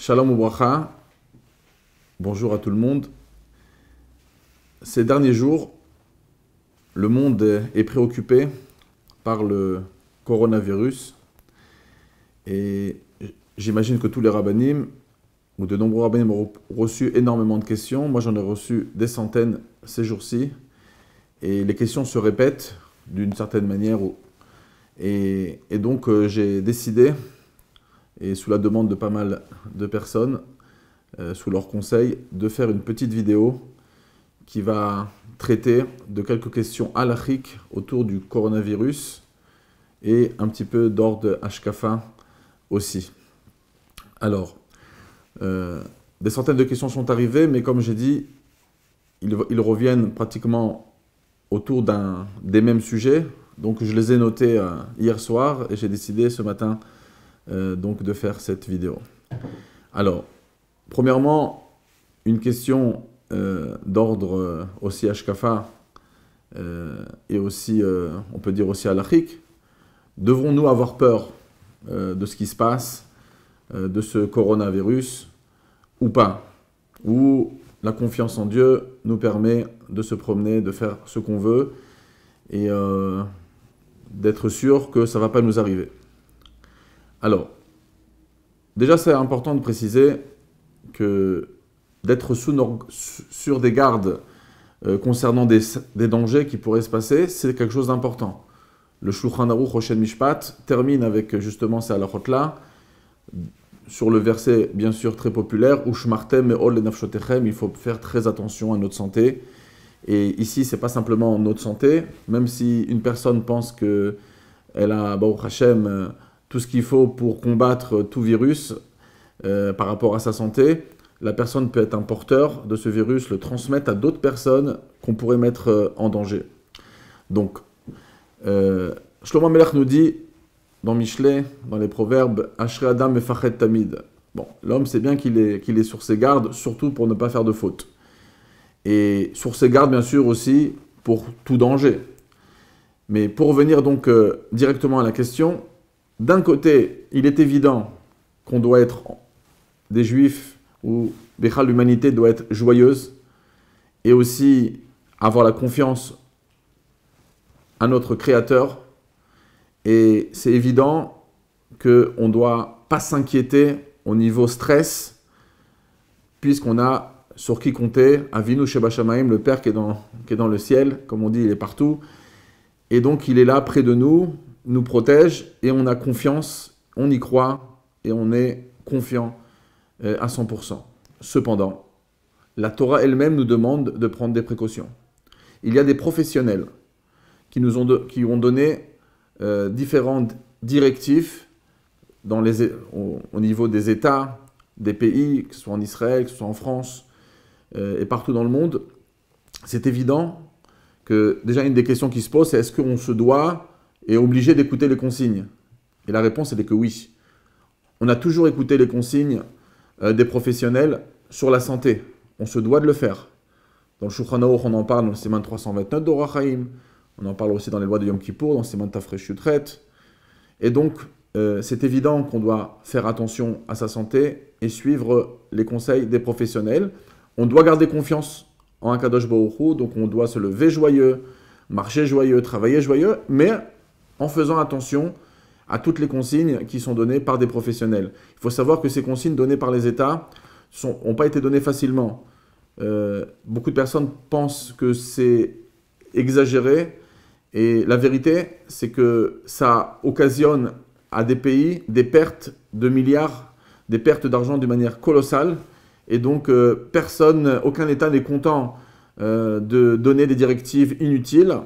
Shalom Ubracha, bonjour à tout le monde. Ces derniers jours, le monde est préoccupé par le coronavirus et j'imagine que tous les rabbinim ou de nombreux rabbinim ont reçu énormément de questions. Moi, j'en ai reçu des centaines ces jours-ci et les questions se répètent d'une certaine manière. Et donc, j'ai décidé, et sous la demande de pas mal de personnes, sous leur conseil, de faire une petite vidéo qui va traiter de quelques questions halachiques autour du coronavirus et un petit peu d'ordre hashkafa aussi. Alors, des centaines de questions sont arrivées, mais comme j'ai dit, ils reviennent pratiquement autour des mêmes sujets. Donc je les ai notés hier soir et j'ai décidé ce matin donc de faire cette vidéo. Alors, premièrement, une question d'ordre aussi hashkafa et aussi, on peut dire aussi halachique. Devrons-nous avoir peur de ce qui se passe, de ce coronavirus ou pas? Ou la confiance en Dieu nous permet de se promener, de faire ce qu'on veut et d'être sûr que ça ne va pas nous arriver. Alors, déjà c'est important de préciser que d'être sur des gardes concernant des dangers qui pourraient se passer, c'est quelque chose d'important. Le Shulchan Aruch Rochen Mishpat termine avec justement ces halachot-là, sur le verset bien sûr très populaire, Ushmartem me'ol lenafshotechem, il faut faire très attention à notre santé. Et ici, ce n'est pas simplement notre santé, même si une personne pense qu'elle a, Baruch Hashem, tout ce qu'il faut pour combattre tout virus par rapport à sa santé, la personne peut être un porteur de ce virus, le transmettre à d'autres personnes qu'on pourrait mettre en danger. Donc, Shlomo Melech nous dit, dans Michelet, dans les proverbes, Ashrei Adam mefached tamid. Bon, l'homme sait bien qu'il est sur ses gardes, surtout pour ne pas faire de faute. Et sur ses gardes, bien sûr, aussi pour tout danger. Mais pour revenir donc directement à la question, d'un côté, il est évident qu'on doit être des juifs, ou l'humanité doit être joyeuse, et aussi avoir la confiance à notre Créateur. Et c'est évident qu'on ne doit pas s'inquiéter au niveau stress, puisqu'on a sur qui compter, Avinu Sheba Shamayim, le Père qui est dans le ciel, comme on dit, il est partout. Et donc il est là près de nous, nous protège, et on a confiance, on y croit, et on est confiant à 100%. Cependant, la Torah elle-même nous demande de prendre des précautions. Il y a des professionnels qui ont donné différentes directives au niveau des États, des pays, que ce soit en Israël, que ce soit en France, et partout dans le monde. C'est évident que déjà une des questions qui se pose, c'est est-ce qu'on se doit et est obligé d'écouter les consignes? Et la réponse est que oui. On a toujours écouté les consignes des professionnels sur la santé. On se doit de le faire. Dans le Shulchan Aruch, on en parle dans le Siman 329 d'Orach Chaim. On en parle aussi dans les lois de Yom Kippour, dans le Siman Tafresh Yutret. Et donc, c'est évident qu'on doit faire attention à sa santé et suivre les conseils des professionnels. On doit garder confiance en Akadosh Baruch Hu, donc on doit se lever joyeux, marcher joyeux, travailler joyeux, mais en faisant attention à toutes les consignes qui sont données par des professionnels. Il faut savoir que ces consignes données par les États n'ont pas été données facilement. Beaucoup de personnes pensent que c'est exagéré, et la vérité, c'est que ça occasionne à des pays des pertes de milliards, des pertes d'argent d'une manière colossale. Et donc, aucun État n'est content de donner des directives inutiles.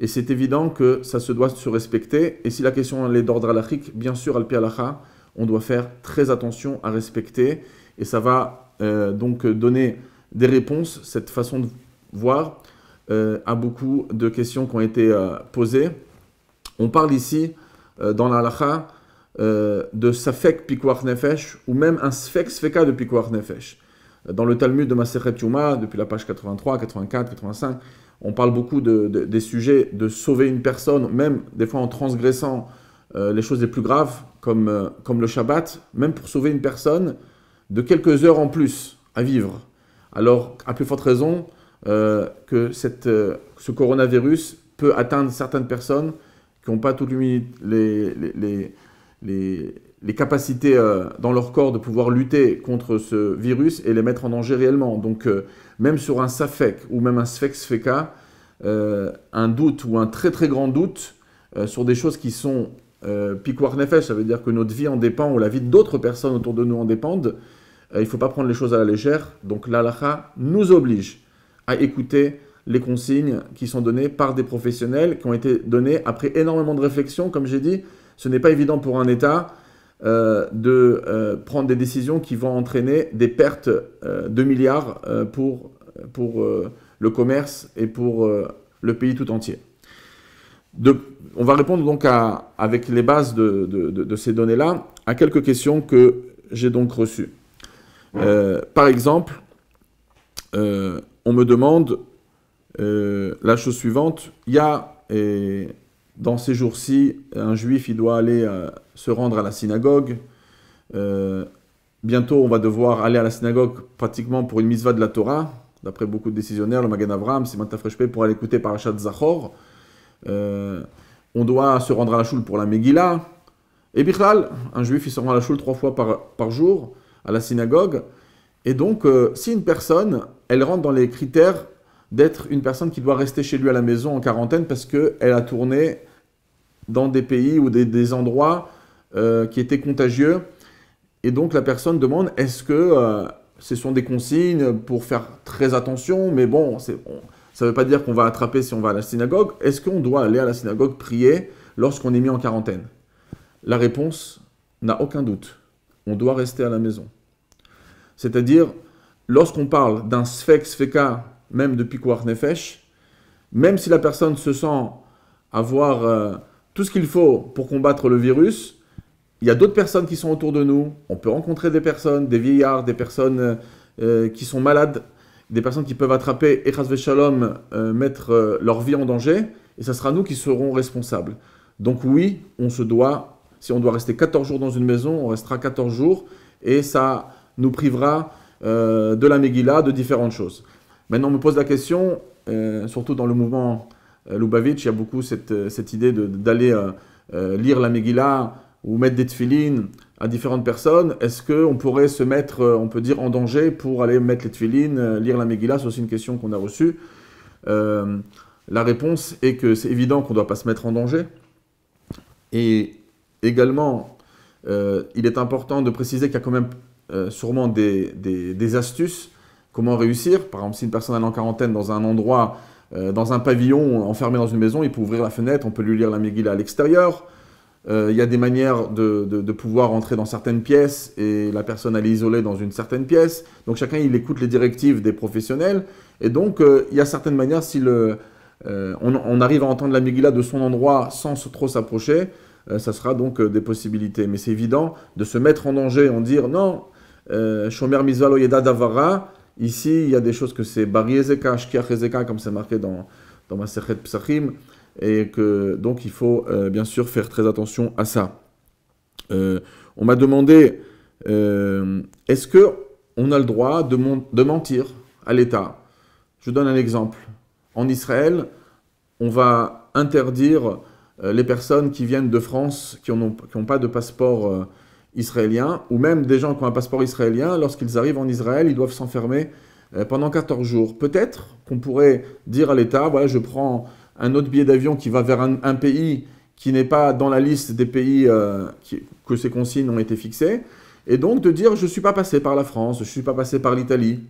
Et c'est évident que ça se doit se respecter. Et si la question est d'ordre halachique, bien sûr, al-pi halacha, on doit faire très attention à respecter. Et ça va donc donner des réponses, cette façon de voir, à beaucoup de questions qui ont été posées. On parle ici, dans la halacha, de Safek Pikuach Nefesh, ou même un Sfek Sfeka de Pikuach Nefesh. Dans le Talmud de Masechet Yuma, depuis la page 83, 84, 85, on parle beaucoup des sujets de sauver une personne, même des fois en transgressant les choses les plus graves, comme le Shabbat. Même pour sauver une personne, de quelques heures en plus à vivre. Alors, à plus forte raison que ce coronavirus peut atteindre certaines personnes qui n'ont pas toutes les capacités dans leur corps de pouvoir lutter contre ce virus et les mettre en danger réellement. Donc, même sur un safek ou même un sfek sfeka, un doute ou un très très grand doute sur des choses qui sont pikuach nefesh, ça veut dire que notre vie en dépend ou la vie d'autres personnes autour de nous en dépendent, il ne faut pas prendre les choses à la légère. Donc l'halakha nous oblige à écouter les consignes qui sont données par des professionnels, qui ont été données après énormément de réflexion. Comme j'ai dit, ce n'est pas évident pour un État de prendre des décisions qui vont entraîner des pertes de milliards pour le commerce et pour le pays tout entier. On va répondre donc avec les bases de ces données-là à quelques questions que j'ai donc reçues. Par exemple, on me demande la chose suivante. Il y a, dans ces jours-ci, un juif, il doit aller se rendre à la synagogue. Bientôt, on va devoir aller à la synagogue pratiquement pour une mitzvah de la Torah. D'après beaucoup de décisionnaires, le Magen Avraham, Siman Tafresh Pei, pour aller écouter Parashat Zachor. On doit se rendre à la choule pour la Megillah. Et Bichlal, un juif, il se rend à la choule 3 fois par jour, à la synagogue. Et donc, si une personne, elle rentre dans les critères d'être une personne qui doit rester chez lui à la maison en quarantaine parce qu'elle a tourné dans des pays ou des endroits qui étaient contagieux. Et donc, la personne demande, est-ce que ce sont des consignes pour faire très attention, mais bon, ça ne veut pas dire qu'on va attraper si on va à la synagogue. Est-ce qu'on doit aller à la synagogue prier lorsqu'on est mis en quarantaine? La réponse n'a aucun doute. On doit rester à la maison. C'est-à-dire, lorsqu'on parle d'un sfek, sfeka, même de pikuach nefesh, même si la personne se sent avoir tout ce qu'il faut pour combattre le virus, il y a d'autres personnes qui sont autour de nous. On peut rencontrer des personnes, des vieillards, des personnes qui sont malades, des personnes qui peuvent attraper et chas v'shalom, mettre leur vie en danger, et ce sera nous qui serons responsables. Donc oui, si on doit rester 14 jours dans une maison, on restera 14 jours, et ça nous privera de la Megillah, de différentes choses. Maintenant, on me pose la question, surtout dans le mouvement Lubavitch, il y a beaucoup cette idée d'aller lire la Megillah ou mettre des tefilines à différentes personnes. Est-ce qu'on pourrait se mettre, on peut dire, en danger pour aller mettre les tefilines, lire la Megillah? C'est aussi une question qu'on a reçue. La réponse est que c'est évident qu'on ne doit pas se mettre en danger. Et également, il est important de préciser qu'il y a quand même sûrement des astuces. Comment réussir? Par exemple, si une personne est en quarantaine dans un endroit, dans un pavillon, enfermé dans une maison, il peut ouvrir la fenêtre, on peut lui lire la Megillah à l'extérieur. Il y a des manières de pouvoir entrer dans certaines pièces et la personne elle est isolée dans une certaine pièce. Donc chacun il écoute les directives des professionnels. Et donc il y a certaines manières, si on arrive à entendre la Megillah de son endroit sans trop s'approcher, ça sera donc des possibilités. Mais c'est évident de se mettre en danger, en dire non, Shomer Mizvah lo yeda davara. Ici, il y a des choses que c'est Bari Ezeka, Shkiach Ezeka, comme c'est marqué dans Masechet Psachim, et que donc il faut bien sûr faire très attention à ça. On m'a demandé, est-ce qu'on a le droit de mentir à l'État? Je donne un exemple. En Israël, on va interdire les personnes qui viennent de France, qui n'ont pas de passeport israélien, ou même des gens qui ont un passeport israélien, lorsqu'ils arrivent en Israël, ils doivent s'enfermer pendant 14 jours. Peut-être qu'on pourrait dire à l'État, voilà, je prends un autre billet d'avion qui va vers un pays qui n'est pas dans la liste des pays que ces consignes ont été fixées, et donc de dire, je ne suis pas passé par la France, je ne suis pas passé par l'Italie.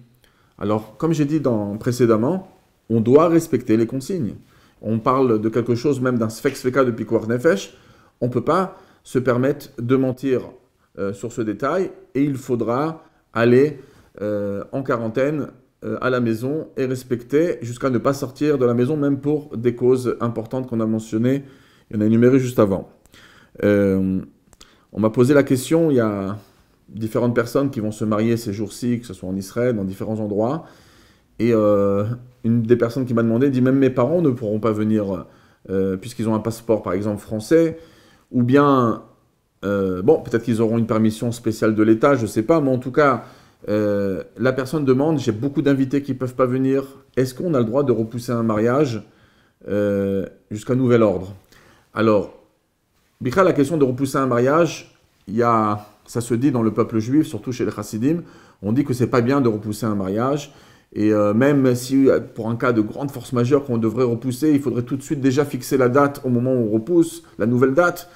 Alors, comme j'ai dit précédemment, on doit respecter les consignes. On parle de quelque chose, même d'un sfek sveka de pikuach nefesh, on ne peut pas se permettre de mentir sur ce détail, et il faudra aller en quarantaine à la maison et respecter jusqu'à ne pas sortir de la maison, même pour des causes importantes qu'on a mentionnées. Il y en a énuméré juste avant. On m'a posé la question, il y a différentes personnes qui vont se marier ces jours-ci, que ce soit en Israël, dans différents endroits, et une des personnes qui m'a demandé dit même mes parents ne pourront pas venir puisqu'ils ont un passeport par exemple français, ou bien bon, peut-être qu'ils auront une permission spéciale de l'État, je ne sais pas, mais en tout cas, la personne demande, j'ai beaucoup d'invités qui ne peuvent pas venir, est-ce qu'on a le droit de repousser un mariage jusqu'à nouvel ordre? Alors, Bichal, la question de repousser un mariage, ça se dit dans le peuple juif, surtout chez les chassidim, on dit que c'est pas bien de repousser un mariage, et même si pour un cas de grande force majeure qu'on devrait repousser, il faudrait tout de suite déjà fixer la date au moment où on repousse, la nouvelle date.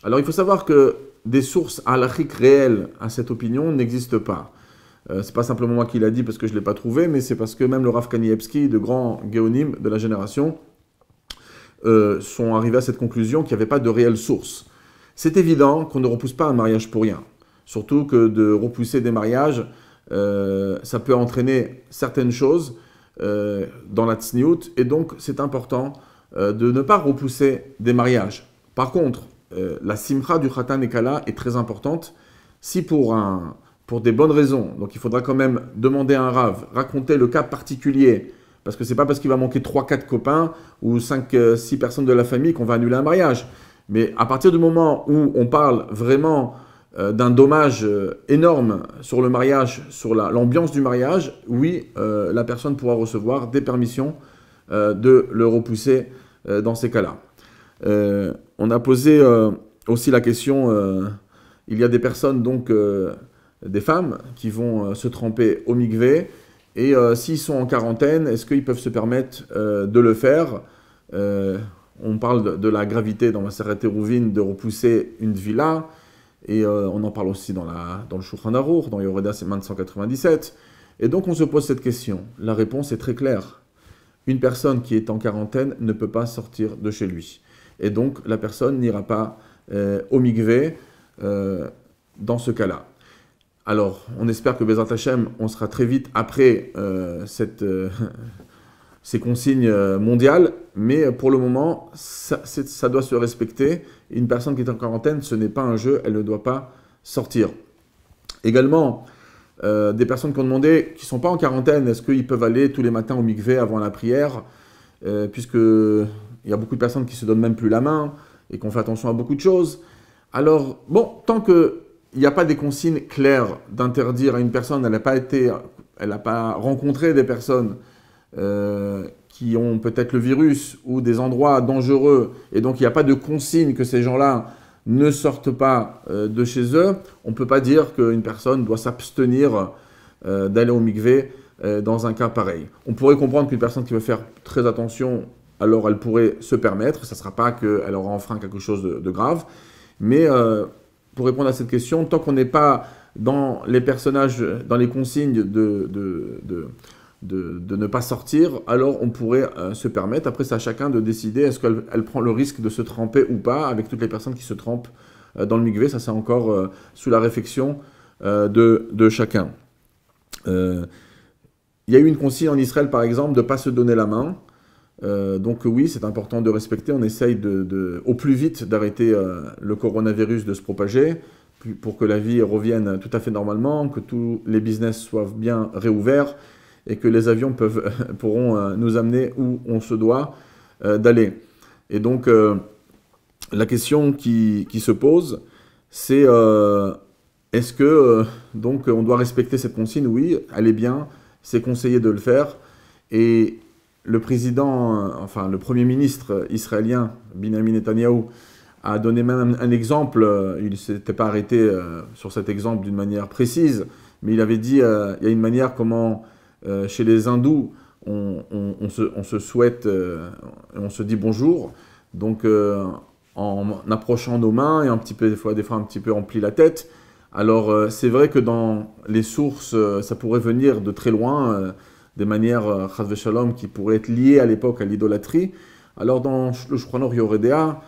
Alors il faut savoir que des sources halachiques réelles à cette opinion n'existent pas. C'est pas simplement moi qui l'a dit parce que je ne l'ai pas trouvé, mais c'est parce que même le Rav Kanievski, de grands géonim de la génération, sont arrivés à cette conclusion qu'il n'y avait pas de réelle source. C'est évident qu'on ne repousse pas un mariage pour rien. Surtout que de repousser des mariages, ça peut entraîner certaines choses dans la tsniout, et donc c'est important de ne pas repousser des mariages. Par contre, la simcha du Khatan et Kala est très importante. Si pour des bonnes raisons, donc il faudra quand même demander à un Rav, raconter le cas particulier, parce que c'est pas parce qu'il va manquer 3-4 copains ou 5-6 personnes de la famille qu'on va annuler un mariage. Mais à partir du moment où on parle vraiment d'un dommage énorme sur le mariage, sur l'ambiance du mariage, oui, la personne pourra recevoir des permissions de le repousser dans ces cas-là. On a posé aussi la question, il y a des personnes, donc des femmes, qui vont se tremper au mikvé, et s'ils sont en quarantaine, est-ce qu'ils peuvent se permettre de le faire? On parle de la gravité dans Maseret Eruvin de repousser une villa, et on en parle aussi dans le Shulchan Aruch, dans Yoreda Siman 197. Et donc on se pose cette question. La réponse est très claire. Une personne qui est en quarantaine ne peut pas sortir de chez lui. Et donc la personne n'ira pas au mikvé dans ce cas-là. Alors, on espère que Bezrat Hashem, on sera très vite après ces consignes mondiales, mais pour le moment, ça doit se respecter. Une personne qui est en quarantaine, ce n'est pas un jeu, elle ne doit pas sortir. Également, des personnes qui ont demandé, qui ne sont pas en quarantaine, est-ce qu'ils peuvent aller tous les matins au mikvé avant la prière, puisqu'il y a beaucoup de personnes qui ne se donnent même plus la main et qu'on fait attention à beaucoup de choses. Alors, bon, tant qu'il n'y a pas des consignes claires d'interdire à une personne, elle n'a pas rencontré des personnes qui ont peut-être le virus ou des endroits dangereux, et donc il n'y a pas de consigne que ces gens-là ne sortent pas de chez eux, on ne peut pas dire qu'une personne doit s'abstenir d'aller au mikvé dans un cas pareil. On pourrait comprendre qu'une personne qui veut faire très attention, alors elle pourrait se permettre, ça ne sera pas qu'elle aura enfreint quelque chose de grave, mais pour répondre à cette question, tant qu'on n'est pas dans les personnages, dans les consignes de ne pas sortir, alors on pourrait se permettre. Après, c'est à chacun de décider est-ce qu'elle prend le risque de se tremper ou pas avec toutes les personnes qui se trempent dans le mikvé. Ça, c'est encore sous la réflexion de chacun. Il y a eu une consigne en Israël, par exemple, de ne pas se donner la main. Donc oui, c'est important de respecter. On essaye au plus vite d'arrêter le coronavirus de se propager pour que la vie revienne tout à fait normalement, que tous les business soient bien réouverts, et que les avions pourront nous amener où on se doit d'aller. Et donc, la question qui se pose, c'est est-ce que donc on doit respecter cette consigne? Oui, elle est bien, c'est conseillé de le faire. Et le le premier ministre israélien, Benjamin Netanyahou, a donné même un exemple. Il ne s'était pas arrêté sur cet exemple d'une manière précise, mais il avait dit il y a une manière comment chez les hindous on se souhaite, on se dit bonjour, donc en approchant nos mains et des fois un petit peu on plie la tête. Alors c'est vrai que dans les sources ça pourrait venir de très loin, des manières chas v'shalom qui pourraient être liées à l'époque à l'idolâtrie. Alors dans le Shulchan Aruch Yoredea,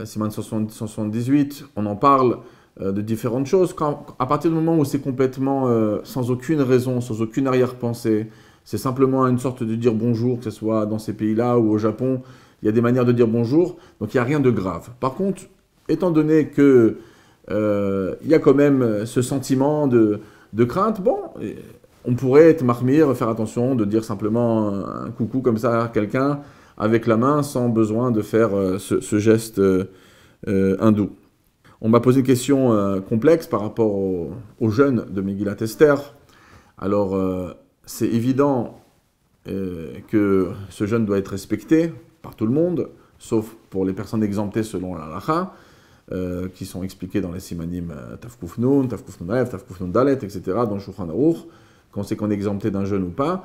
Siman 178, on en parle de différentes choses. À partir du moment où c'est complètement sans aucune raison, sans aucune arrière-pensée, c'est simplement une sorte de dire bonjour, que ce soit dans ces pays-là ou au Japon, il y a des manières de dire bonjour, donc il n'y a rien de grave. Par contre, étant donné que il y a quand même ce sentiment de crainte, bon, on pourrait être marmire, faire attention, de dire simplement un coucou comme ça à quelqu'un avec la main sans besoin de faire ce geste hindou. On m'a posé une question complexe par rapport au jeûne de Megillat Esther. Alors, c'est évident que ce jeûne doit être respecté par tout le monde, sauf pour les personnes exemptées selon la halakha, qui sont expliquées dans les simanim Tafkuf Nun, Tafkuf Nun Aleph, Tafkuf Nun Dalet, etc., dans le Shulchan Aruch, qu'on sait qu'on est exempté d'un jeûne ou pas.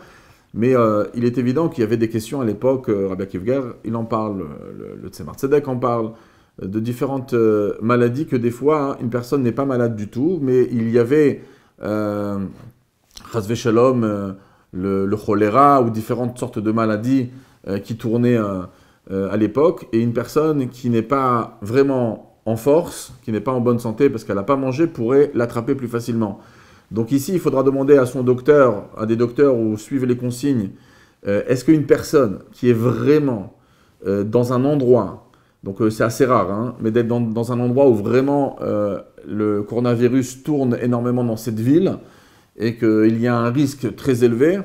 Mais il est évident qu'il y avait des questions à l'époque, Rabbi Akiva Ger, il en parle, le Tzemar Tzedek en parle, de différentes maladies que des fois, une personne n'est pas malade du tout, mais il y avait, Chas v'Shalom, le choléra ou différentes sortes de maladies qui tournaient à l'époque, et une personne qui n'est pas vraiment en force, qui n'est pas en bonne santé parce qu'elle n'a pas mangé, pourrait l'attraper plus facilement. Donc ici, il faudra demander à son docteur, à des docteurs ou suivre les consignes, est-ce qu'une personne qui est vraiment dans un endroit, donc c'est assez rare, hein, mais d'être dans un endroit où vraiment le coronavirus tourne énormément dans cette ville et qu'il y a un risque très élevé,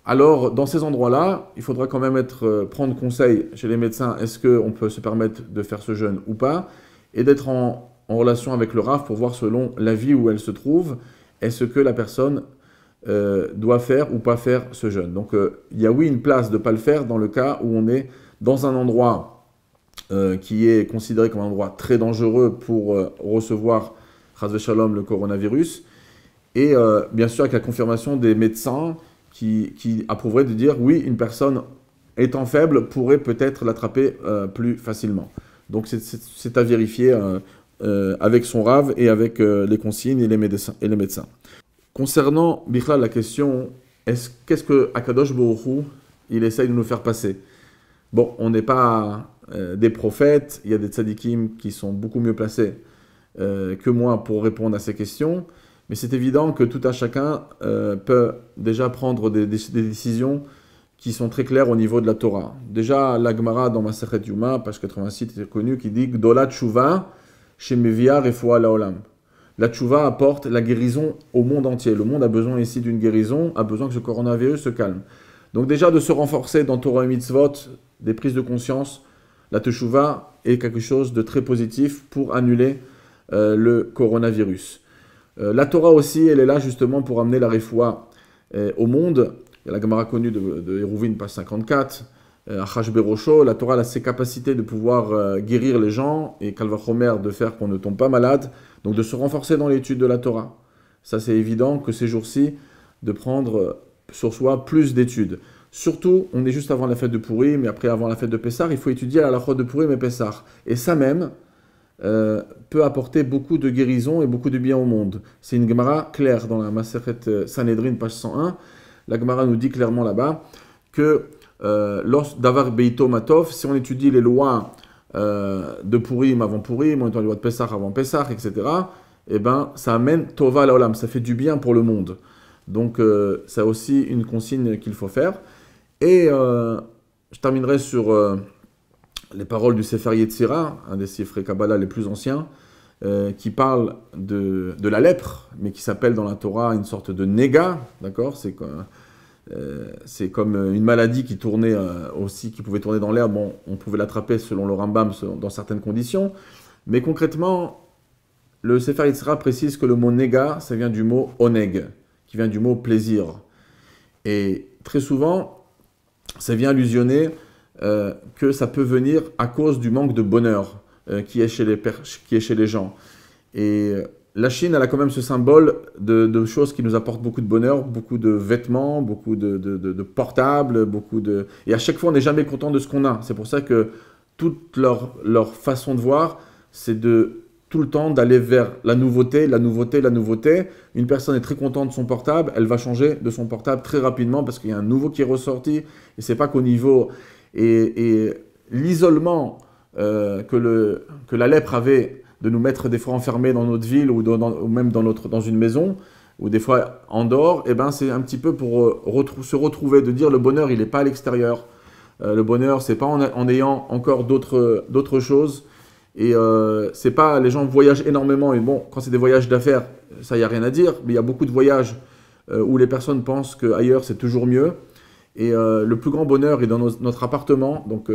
alors dans ces endroits-là, il faudra quand même prendre conseil chez les médecins, est-ce qu'on peut se permettre de faire ce jeûne ou pas, et d'être en relation avec le RAF pour voir selon la vie où elle se trouve, est-ce que la personne doit faire ou pas faire ce jeûne. Donc il y a oui une place de ne pas le faire dans le cas où on est dans un endroit qui est considéré comme un endroit très dangereux pour recevoir, chas v'shalom, le coronavirus, et bien sûr avec la confirmation des médecins qui approuveraient de dire oui, une personne étant faible pourrait peut-être l'attraper plus facilement. Donc c'est à vérifier avec son rave et avec les consignes et les médecins. Concernant Bichlal, la question, qu'est-ce que Akadosh Baruch Hu, il essaye de nous faire passer? Bon, on n'est pas des prophètes, il y a des tzadikim qui sont beaucoup mieux placés que moi pour répondre à ces questions, mais c'est évident que tout à chacun peut déjà prendre des décisions qui sont très claires au niveau de la Torah. Déjà, la Gemara dans Masechet Yuma, page 86, est connue, qui dit « Gdola tshuva shemevia refoua laolam ». La tshuva apporte la guérison au monde entier. Le monde a besoin ici d'une guérison, a besoin que ce coronavirus se calme. Donc déjà, de se renforcer dans Torah et Mitzvot, des prises de conscience, la teshuva est quelque chose de très positif pour annuler le coronavirus. La Torah aussi, elle est là justement pour amener la refoua au monde. Il y a la Gemara connue de Hérouvin, page 54, Achash Berosho, la Torah a ses capacités de pouvoir guérir les gens, et Kalvachomer de faire qu'on ne tombe pas malade, donc de se renforcer dans l'étude de la Torah. Ça c'est évident que ces jours-ci, de prendre sur soi plus d'études. Surtout, on est juste avant la fête de Pourim, mais après avant la fête de Pessah, il faut étudier à la fois de Pourim et Pessah. Et ça même peut apporter beaucoup de guérison et beaucoup de bien au monde. C'est une Gemara claire dans la Masechet Sanhedrin, page 101. La Gemara nous dit clairement là-bas que Davar Beito Matov, si on étudie les lois de Pourim avant Pourim, on étudie les lois de Pessah avant Pessah, etc., eh ben, ça amène Tova Laolam, ça fait du bien pour le monde. Donc, c'est aussi une consigne qu'il faut faire. Et je terminerai sur les paroles du Sefer Yetzira, un des Sifrei Kabbalah les plus anciens, qui parle de la lèpre, mais qui s'appelle dans la Torah une sorte de néga, d'accord? C'est comme une maladie qui tournait aussi, qui pouvait tourner dans l'air. Bon, on pouvait l'attraper selon le Rambam dans certaines conditions, mais concrètement, le Sefer Yetzira précise que le mot néga, ça vient du mot oneg, qui vient du mot plaisir. Et très souvent, ça vient allusionner que ça peut venir à cause du manque de bonheur qui est chez les gens. Et la Chine, elle a quand même ce symbole de choses qui nous apportent beaucoup de bonheur, beaucoup de vêtements, beaucoup de portables, et à chaque fois, on n'est jamais content de ce qu'on a. C'est pour ça que toute leur façon de voir, c'est de tout le temps d'aller vers la nouveauté, la nouveauté, la nouveauté. Une personne est très contente de son portable, elle va changer de son portable très rapidement parce qu'il y a un nouveau qui est ressorti. Et c'est pas qu'au niveau... Et l'isolement que la lèpre avait de nous mettre des fois enfermés dans notre ville ou même dans une maison, ou des fois en dehors, eh ben c'est un petit peu pour se retrouver, de dire le bonheur, il n'est pas à l'extérieur. Le bonheur, c'est pas en ayant encore d'autres choses. Et c'est pas, les gens voyagent énormément, et bon, quand c'est des voyages d'affaires, ça y a rien à dire, mais il y a beaucoup de voyages où les personnes pensent qu'ailleurs c'est toujours mieux. Et le plus grand bonheur est dans notre appartement, donc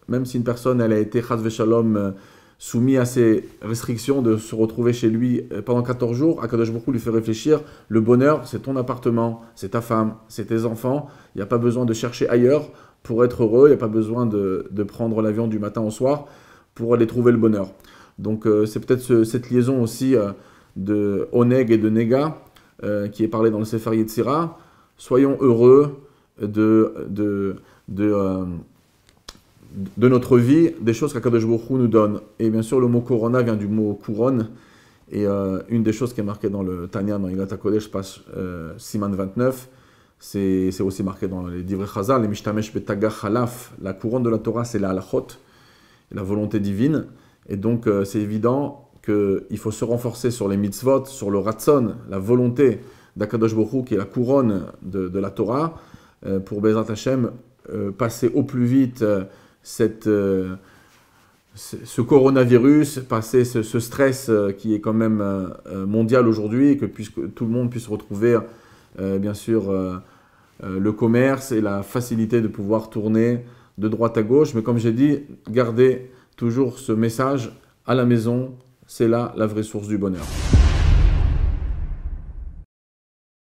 même si une personne elle a été chas v'shalom soumis à ces restrictions, de se retrouver chez lui pendant 14 jours, Akadosh Baruch Hu lui fait réfléchir, le bonheur, c'est ton appartement, c'est ta femme, c'est tes enfants, il n'y a pas besoin de chercher ailleurs pour être heureux, il n'y a pas besoin de prendre l'avion du matin au soir pour aller trouver le bonheur. Donc c'est peut-être cette liaison aussi de Oneg et de Nega qui est parlée dans le Sefer Yetzira. Soyons heureux de notre vie, des choses qu'Akadosh Baruch Hu nous donne. Et bien sûr, le mot Corona vient du mot couronne. Et une des choses qui est marquée dans le Tanya, dans Igat HaKodesh, page Siman 29, c'est aussi marqué dans les Divrei Chazal, les Mishtamesh Betaga Chalaf, la couronne de la Torah, c'est la halachot, la volonté divine. Et donc, c'est évident qu'il faut se renforcer sur les mitzvot, sur le ratzon, la volonté d'Akadosh Baruch Hu, qui est la couronne de la Torah, pour Bezrat Hashem, passer au plus vite ce coronavirus, passer ce stress qui est quand même mondial aujourd'hui, et que tout le monde puisse retrouver, bien sûr, le commerce et la facilité de pouvoir tourner de droite à gauche. Mais comme j'ai dit, gardez toujours ce message à la maison, c'est là la vraie source du bonheur.